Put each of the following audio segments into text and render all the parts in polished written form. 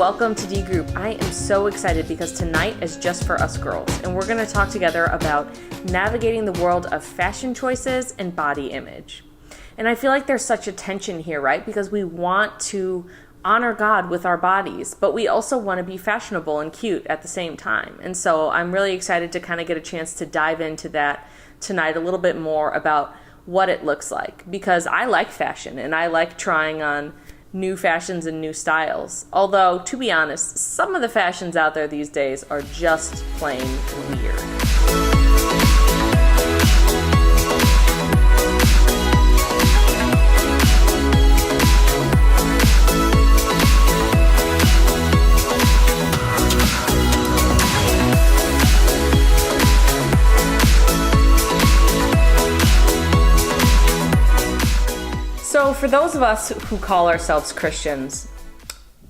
welcome to D Group. I am so excited because tonight is just for us girls, and we're going to talk together about navigating the world of fashion choices and body image. And I feel like there's such a tension here, right? Because we want to honor God with our bodies, but we also want to be fashionable and cute at the same time. And so I'm really excited to kind of get a chance to dive into that tonight a little bit more about what it looks like, because I like fashion and I like trying on new fashions and new styles. Although, to be honest, some of the fashions out there these days are just plain weird. So for those of us who call ourselves Christians,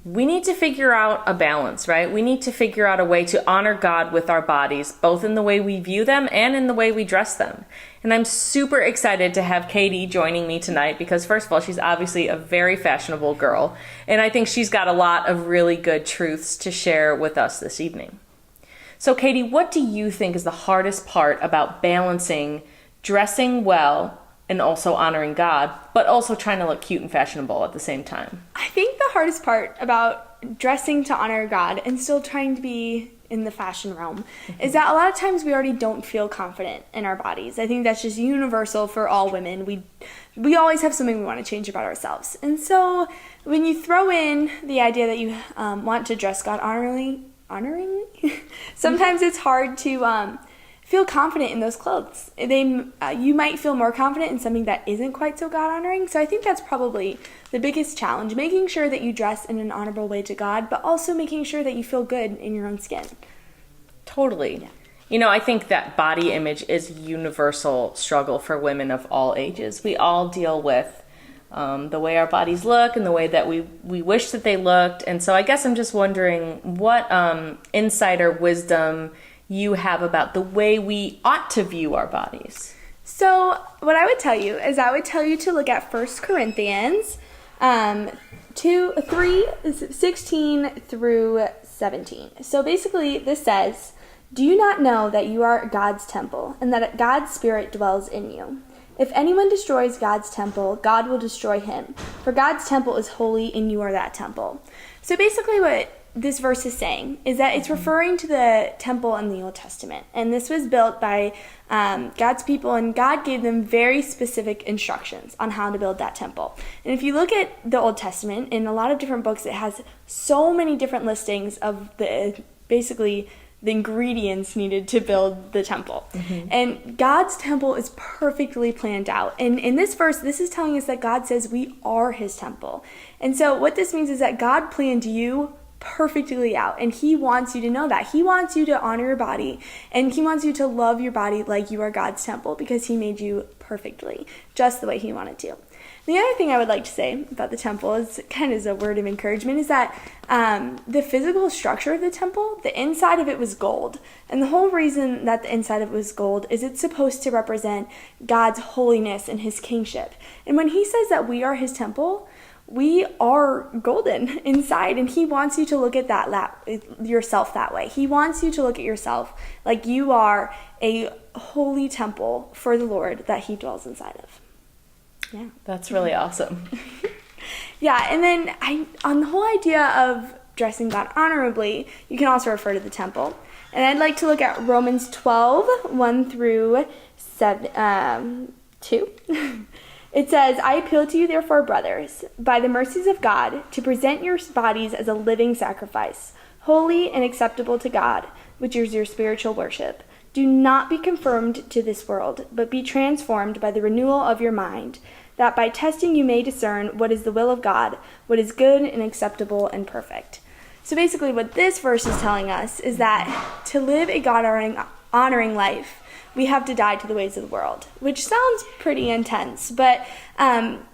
we need to figure out a balance, right? We need to figure out a way to honor God with our bodies, both in the way we view them and in the way we dress them. And I'm super excited to have Katie joining me tonight because, first of all, she's obviously a very fashionable girl, and I think she's got a lot of really good truths to share with us this evening. So Katie, what do you think is the hardest part about balancing dressing well and also honoring God, but also trying to look cute and fashionable at the same time? I think the hardest part about dressing to honor God and still trying to be in the fashion realm is that a lot of times we already don't feel confident in our bodies. I think that's just universal for all women. We always have something we want to change about ourselves. And so when you throw in the idea that you want to dress God honoringly, sometimes it's hard to feel confident in those clothes. You might feel more confident in something that isn't quite so God-honoring. So I think that's probably the biggest challenge, making sure that you dress in an honorable way to God, but also making sure that you feel good in your own skin. Totally. Yeah. You know, I think that body image is a universal struggle for women of all ages. We all deal with the way our bodies look and the way that we wish that they looked. And so I guess I'm just wondering what insider wisdom you have about the way we ought to view our bodies. So what I would tell you is I would tell you to look at 1 Corinthians 16 through 17. So basically this says, "Do you not know that you are God's temple and that God's Spirit dwells in you? If anyone destroys God's temple, God will destroy him. For God's temple is holy and you are that temple." So basically what this verse is saying is that it's referring to the temple in the Old Testament. And this was built by God's people, and God gave them very specific instructions on how to build that temple. And if you look at the Old Testament, in a lot of different books, it has so many different listings of basically the ingredients needed to build the temple. Mm-hmm. And God's temple is perfectly planned out. And in this verse, this is telling us that God says we are his temple. And so what this means is that God planned you perfectly out, and he wants you to know that. He wants you to honor your body, and he wants you to love your body like you are God's temple, because he made you perfectly, just the way he wanted to. The other thing I would like to say about the temple is kind of as a word of encouragement is that the physical structure of the temple, the inside of it was gold. And the whole reason that the inside of it was gold is it's supposed to represent God's holiness and his kingship. And when he says that we are his temple, we are golden inside, and he wants you to look at yourself that way. He wants you to look at yourself like you are a holy temple for the Lord that he dwells inside of. Yeah. That's really awesome. Yeah, and then on the whole idea of dressing God honorably, you can also refer to the temple. And I'd like to look at Romans 12, 1 through 2. It says, "I appeal to you, therefore, brothers, by the mercies of God, to present your bodies as a living sacrifice, holy and acceptable to God, which is your spiritual worship. Do not be conformed to this world, but be transformed by the renewal of your mind, that by testing you may discern what is the will of God, what is good and acceptable and perfect." So basically what this verse is telling us is that to live a God-honoring life, we have to die to the ways of the world, which sounds pretty intense, but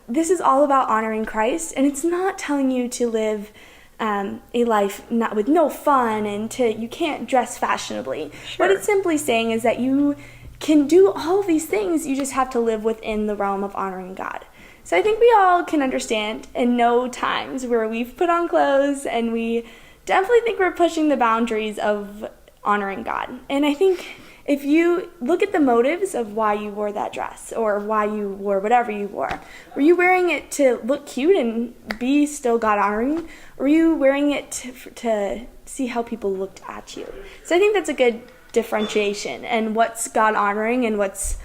this is all about honoring Christ, and it's not telling you to live a life not with no fun and you can't dress fashionably. Sure. What it's simply saying is that you can do all these things, you just have to live within the realm of honoring God. So I think we all can understand and know times where we've put on clothes and we definitely think we're pushing the boundaries of honoring God. And I think if you look at the motives of why you wore that dress or why you wore whatever you wore, were you wearing it to look cute and be still God honoring? Or were you wearing it to see how people looked at you? So I think that's a good differentiation and what's God honoring and what's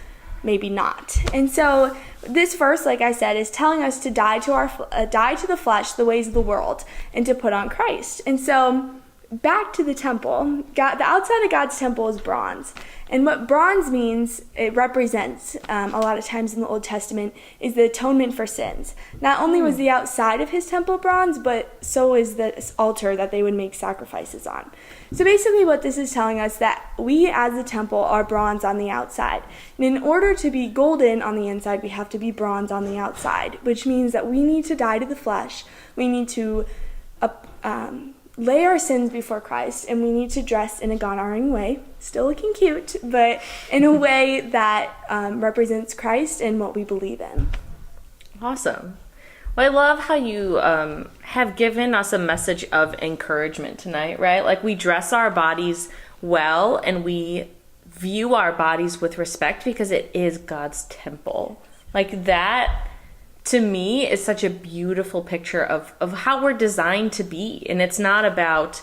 maybe not. And so this verse, like I said, is telling us to die to the flesh, the ways of the world, and to put on Christ. And so back to the temple, the outside of God's temple is bronze. And what bronze means, it represents, a lot of times in the Old Testament, is the atonement for sins. Not only was the outside of his temple bronze, but so is the altar that they would make sacrifices on. So basically what this is telling us, that we as a temple are bronze on the outside. And in order to be golden on the inside, we have to be bronze on the outside, which means that we need to die to the flesh. We need to lay our sins before Christ, and we need to dress in a God-honoring way, still looking cute, but in a way that represents Christ and what we believe in. Awesome. Well, I love how you have given us a message of encouragement tonight, right? Like, we dress our bodies well and we view our bodies with respect because it is God's temple. Like, that to me is such a beautiful picture of how we're designed to be. And it's not about,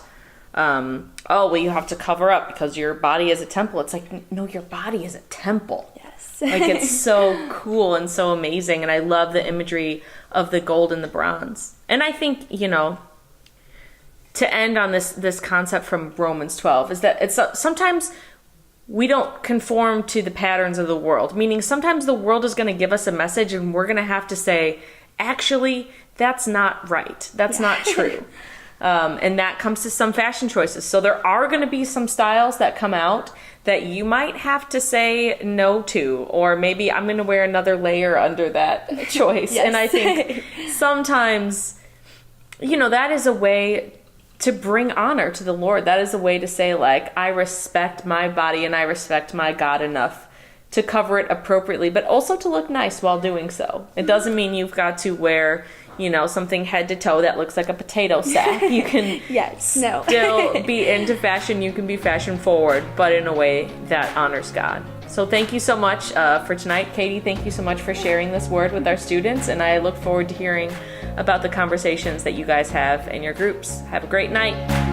you have to cover up because your body is a temple. It's like, no, your body is a temple. Yes. Like, it's so cool and so amazing. And I love the imagery of the gold and the bronze. And I think, to end on this concept from Romans 12 is that it's sometimes we don't conform to the patterns of the world, meaning sometimes the world is going to give us a message and we're going to have to say, actually, that's not right. That's not true. And that comes to some fashion choices. So there are going to be some styles that come out that you might have to say no to, or maybe I'm going to wear another layer under that choice. Yes. And I think sometimes, that is a way to bring honor to the Lord. That is a way to say, like, I respect my body and I respect my God enough to cover it appropriately, but also to look nice while doing so. It doesn't mean you've got to wear, something head to toe that looks like a potato sack. You can still be into fashion. You can be fashion forward, but in a way that honors God. So thank you so much for tonight. Katie, thank you so much for sharing this word with our students, and I look forward to hearing about the conversations that you guys have in your groups. Have a great night.